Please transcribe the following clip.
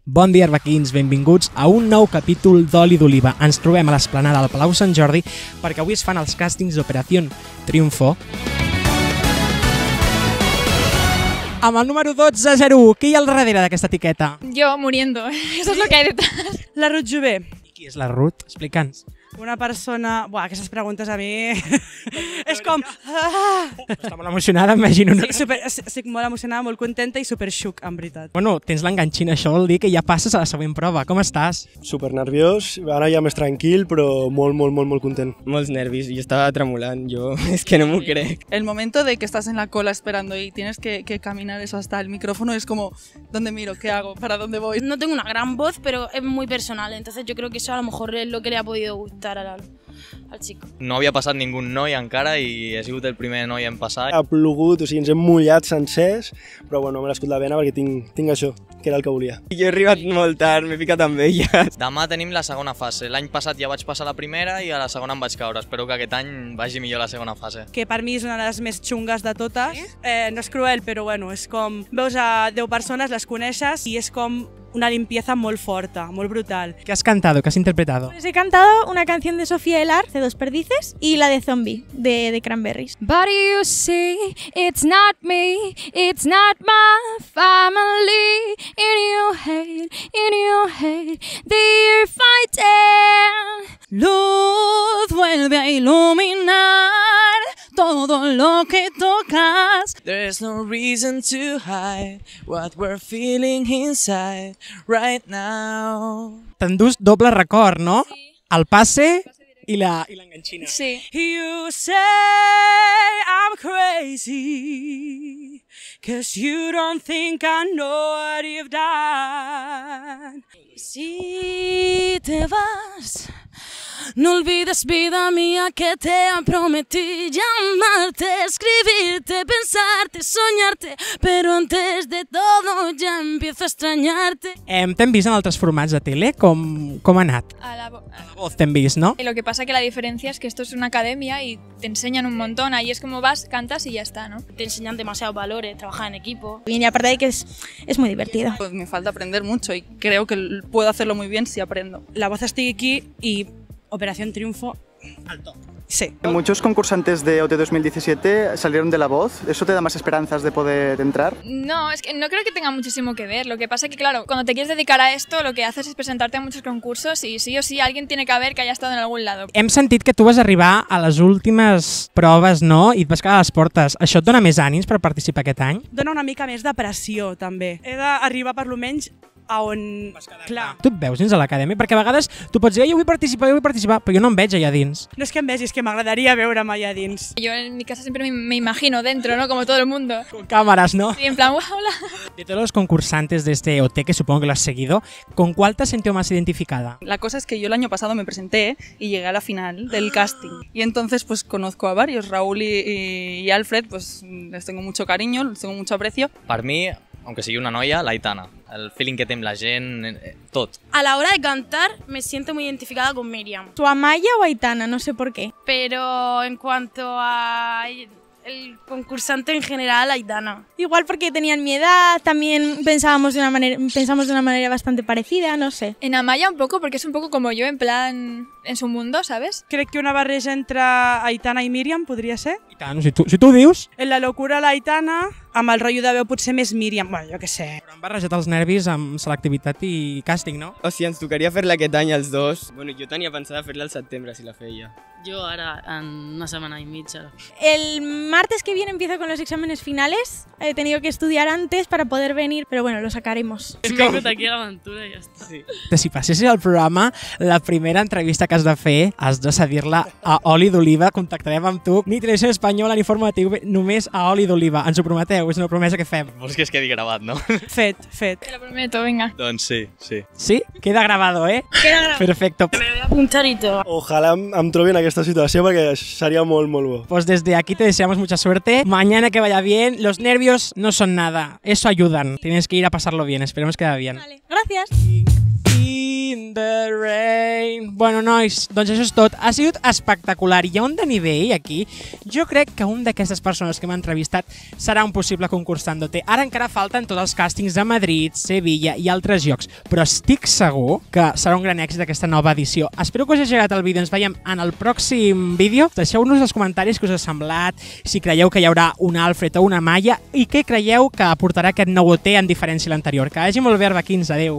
Bon dia, arbequins, benvinguts a un nou capítol d'Oli d'Oliva. Ens trobem a l'esplanada del Palau Sant Jordi perquè avui es fan els càstings d'Operació Triunfo. Amb el número 1201, qui hi ha al darrere d'aquesta etiqueta? Yo muriendo, eso es lo que hay detrás. La Ruth Jové. I qui és la Ruth? Explica'ns. Una persona... Buah, aquestes preguntes a mi... és com... Està molt emocionada, imagino. Estic molt emocionada, molt contenta i super xuc, en veritat. Bueno, tens l'enganxina, això vol dir que ja passes a la següent prova. Com estàs? Super nerviós, ara ja més tranquil, però molt content. Molts nervis, yo estaba tremolant, yo es que no me crec. El momento de que estás en la cola esperando y tienes que caminar eso hasta el micrófono es como, ¿dónde miro? ¿Qué hago? ¿Para dónde voy? No tengo una gran voz, pero es muy personal, entonces yo creo que eso a lo mejor es lo que le ha podido gustar al chico. No havia passat ningú noi encara i he sigut el primer noi en passar. Ha plogut, o sigui, ens hem mullat sencers, però bueno, m'he nascut la vena perquè tinc això, que era el que volia. Jo he arribat molt tard, m'he ficat amb elles. Demà tenim la segona fase. L'any passat ja vaig passar la primera i a la segona em vaig caure. Espero que aquest any vagi millor la segona fase. Que per mi és una de les més xungues de totes. No és cruel, però bueno, és com... Veus a 10 persones, les coneixes i és com una limpieza molt forta, molt brutal. ¿Qué has cantado? ¿Qué has interpretado? Pues he cantado una canción de Sofía Elar, de Dos Perdices, y la de Zombie, de Cranberries. But you see, it's not me, it's not my family. In your head, they're fighting. Luz vuelve a iluminar todo lo que tocas. There's no reason to hide what we're feeling inside right now. T'endús doble record, no? Sí. El passe i l'enganxina. Sí. You say I'm crazy, 'cause you don't think I know what you've done. Si te vas, no olvides, vida mía, que te prometí llamarte, escribirte, pensarte, soñarte, pero antes de todo ya empiezo a extrañarte. T'hem vist en altres formats de tele? Com ha anat? A la A la voz t'hem vist, no? Lo que pasa que la diferencia es que esto es una academia y te enseñan un montón. Ahí es como vas, cantas y ya está, ¿no? Te enseñan demasiados valores, trabajar en equipo. Y aparte de ahí que es muy divertido. Pues me falta aprender mucho y creo que puedo hacerlo muy bien si aprendo. La voz estigui aquí y Operación Triunfo al top. Sí. Muchos concursantes de OT 2017 salieron de La Voz. ¿Eso te da más esperanzas de poder entrar? No, es que no creo que tenga muchísimo que ver. Lo que pasa es que, claro, cuando te quieres dedicar a esto, lo que haces es presentarte a muchos concursos y sí o sí alguien tiene que haber que haya estado en algún lado. Hem sentit que tu vas arribar a les últimes proves, no? I et vas quedar a les portes. Això et dona més ànims per participar aquest any? Dona una mica més de pressió, també. He d'arribar per lo menys a on... Clar. Tu et veus dins de l'acadèmia? Perquè a vegades tu pots dir jo vull participar, però jo no em veig allà dins. No és que em vegi, és que m'agradaria veure'm allà dins. Yo en mi casa siempre me imagino dentro, ¿no? Como todo el mundo. Con cámaras, ¿no? Y en plan, hola. De todos los concursantes de este OT, que supongo que lo has seguido, ¿con cuál te has sentido más identificada? La cosa es que yo el año pasado me presenté y llegué a la final del casting. Y entonces pues conozco a varios, Raúl y Alfred, pues les tengo mucho cariño, les tengo mucho aprecio. Per mi, aunque sigui una noia, l'Aitana. El feeling que té amb la gent, tot. A la hora de cantar me siento muy identificada con Miriam. ¿Tu Amaya o Aitana? No sé por qué. Pero en cuanto a el concursante en general, Aitana. Igual porque tenían mi edad, también pensamos de una manera bastante parecida, no sé. En Amaya un poco, porque es un poco como yo, en plan, en su mundo, ¿sabes? Crec que una barreja entre Aitana i Míriam podria ser. I tant, si tu ho dius. En la locura l'Aitana, amb el rotllo de veu potser més Míriam, bueno, jo què sé. Però han barrejat els nervis amb selectivitat i càsting, no? O sigui, ens tocaria fer-la aquest any els dos. Bueno, jo tenia pensada fer-la al setembre, si la feia. Yo ahora en una semana y media. El martes que viene empiezo con los exámenes finales. He tenido que estudiar antes para poder venir, pero bueno, lo sacaremos. Es que aquí a l'aventura i ja està. Sí. Si passessis al programa, la primera entrevista que has de fer, has de cedir-la a Oli d'Oliva. Contactarem amb tu. Ni Televisió Espanyola ni Formatiu, només a Oli d'Oliva. Ens ho prometeu? És una promesa que fem. Vols que es quedi gravat, no? Fet. Te lo prometo, venga. Doncs sí. Sí? Queda grabado, eh? Queda grabado. Perfecto. Me voy a apuntar y todo. Ojalà em trobi en aquesta situació perquè seria molt bo. Pues desde aquí te deseamos mucha suerte. Mañana que vaya bien. Los nervios no son nada. Eso ayudan. Tienes que ir a pasarlo bien. Esperemos que vaya bien. Vale, gracias. Y in the rain. Bueno, nois, doncs això és tot. Ha sigut espectacular. Hi ha un de nivell aquí. Jo crec que un d'aquestes persones que m'ha entrevistat serà un possible concursant d'OT. Ara encara falten tots els càstings de Madrid, Sevilla i altres llocs, però estic segur que serà un gran èxit aquesta nova edició. Espero que us hagi agradat el vídeo. Ens veiem en el pròxim vídeo. Deixeu-nos als comentaris què us ha semblat, si creieu que hi haurà un Alfred o una Maya i què creieu que aportarà aquest nou OT en diferència a l'anterior. Que vagi molt bé, arbequins. Adéu.